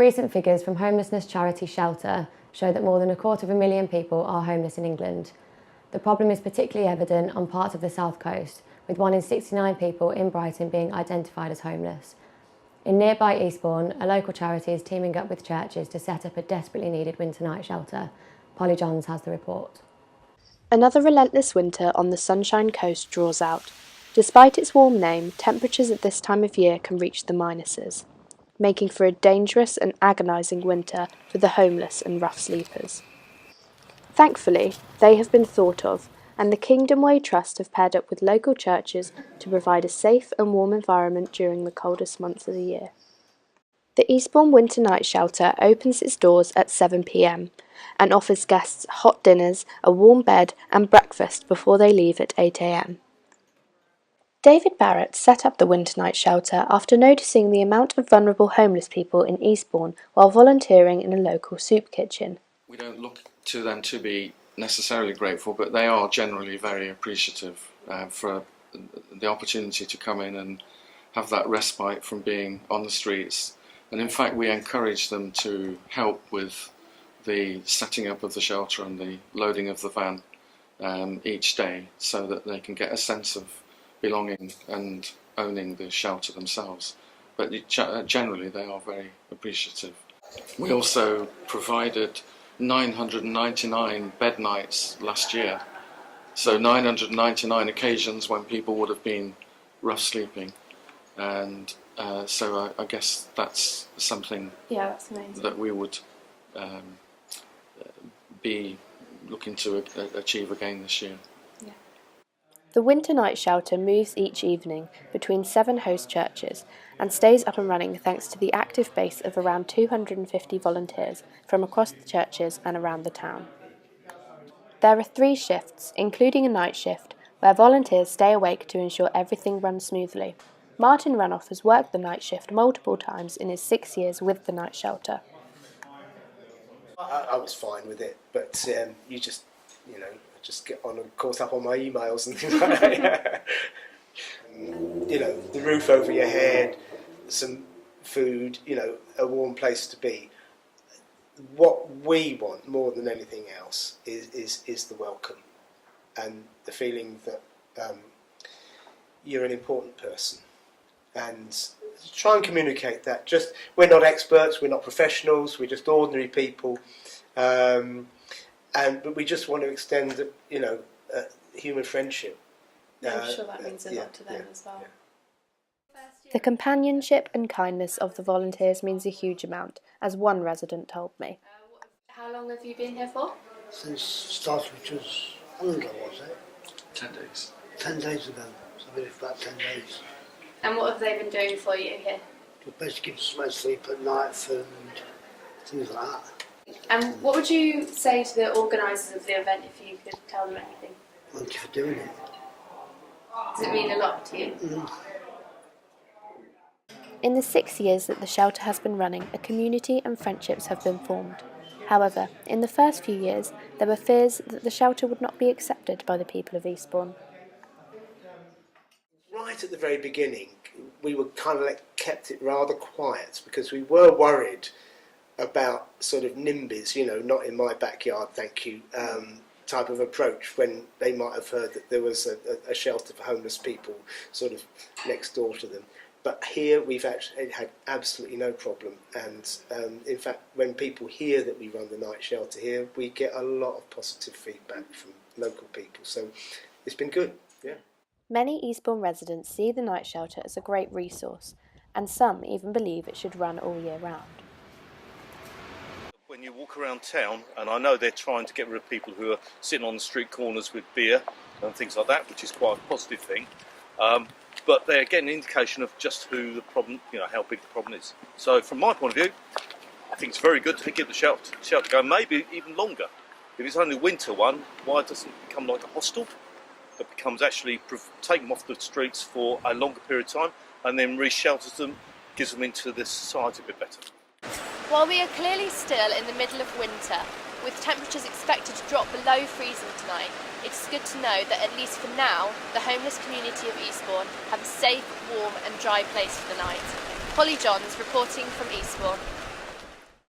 Recent figures from homelessness charity Shelter show that more than 250,000 people are homeless in England. The problem is particularly evident on parts of the south coast, with 1 in 69 people in Brighton being identified as homeless. In nearby Eastbourne, a local charity is teaming up with churches to set up a desperately needed winter night shelter. Polly Johns has the report. Another relentless winter on the Sunshine Coast draws out. Despite its warm name, temperatures at this time of year can reach the minuses, making for a dangerous and agonising winter for the homeless and rough sleepers. Thankfully, they have been thought of, and the Kingdom Way Trust have paired up with local churches to provide a safe and warm environment during the coldest months of the year. The Eastbourne Winter Night Shelter opens its doors at 7 p.m. and offers guests hot dinners, a warm bed and breakfast before they leave at 8 a.m. David Barrett set up the Winter Night Shelter after noticing the amount of vulnerable homeless people in Eastbourne while volunteering in a local soup kitchen. We don't look to them to be necessarily grateful, but they are generally very appreciative for the opportunity to come in and have that respite from being on the streets. And in fact, we encourage them to help with the setting up of the shelter and the loading of the van each day, so that they can get a sense of belonging and owning the shelter themselves. But generally, they are very appreciative. We also provided 999 bed nights last year, so 999 occasions when people would have been rough sleeping, and so I guess that's something that's amazing. that we would be looking to achieve again this year. The Winter Night Shelter moves each evening between 7 host churches and stays up and running thanks to the active base of around 250 volunteers from across the churches and around the town. There are 3 shifts, including a night shift, where volunteers stay awake to ensure everything runs smoothly. Martin Ranoff has worked the night shift multiple times in his 6 years with the night shelter. I was fine with it, but you just get on and caught up on my emails and things like that. The roof over your head, some food, a warm place to be. What we want more than anything else is the welcome and the feeling that you're an important person, and try and communicate that. Just, we're not experts, we're not professionals, we're just ordinary people. But we just want to extend, human friendship. I'm sure that means a lot to them as well. The companionship and kindness of the volunteers means a huge amount, as one resident told me. How long have you been here for? Since start, which was, how long ago was it? 10 days. 10 days ago, so I've been here for about 10 days. And what have they been doing for you here? Just basically give us some sleep at night, food, things like that. And what would you say to the organisers of the event if you could tell them anything? Thank you for doing it. Does it mean a lot to you? Mm. In the 6 years that the shelter has been running, a community and friendships have been formed. However, in the first few years, there were fears that the shelter would not be accepted by the people of Eastbourne. Right at the very beginning, we were kind of kept it rather quiet because we were worried about sort of NIMBYs, not in my backyard, thank you, type of approach, when they might have heard that there was a shelter for homeless people sort of next door to them. But here we've actually had absolutely no problem, and in fact, when people hear that we run the night shelter here, we get a lot of positive feedback from local people, so it's been good, yeah. Many Eastbourne residents see the night shelter as a great resource, and some even believe it should run all year round. When you walk around town, and I know they're trying to get rid of people who are sitting on the street corners with beer and things like that, which is quite a positive thing, but they're getting an indication of just who the problem, how big the problem is. So from my point of view, I think it's very good to give the shelter go, maybe even longer. If it's only a winter one, why doesn't it become like a hostel that becomes actually take them off the streets for a longer period of time and then re-shelters them, gives them into this society a bit better. While we are clearly still in the middle of winter, with temperatures expected to drop below freezing tonight, it's good to know that at least for now, the homeless community of Eastbourne have a safe, warm and dry place for the night. Polly Johns reporting from Eastbourne.